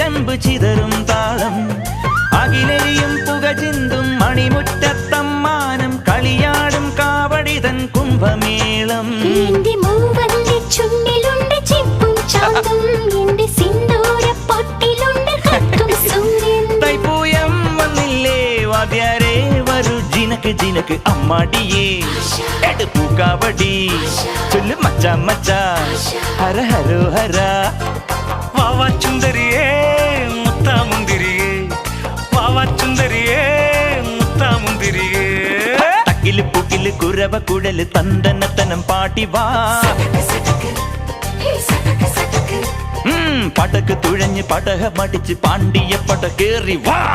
ചിലമ്പ് ചിതറും താളം അകിലെരിയും പുക ചിന്തും മണിമുറ്റത്തമ്മാനം കളിയാടും കാവടിതൻ കുംഭമേളം തൈപ്പൂയം വന്നില്ലേ വാദ്യാരേ വരൂ ജിനക്ക് ജിനക്ക് അമ്മാടിയേ എടുപ്പൂക്കാവടി ചൊല്ലു മച്ച മച്ച ഹര ഹരോ ഹര വാവാ ചുന്ദരിയേ മുത്താമുന്തിരിയേ വാവാ ചുന്ദരിയേ മുത്താമുന്തിരിയേ തക്കില് പുക്കില് കുരവ കുഴല് തന്തനത്തനം പാട്ടി വാ പടക്ക് തുഴഞ്ഞ് പടക മടിച്ച് പാണ്ടിയ പട കേറി വാ.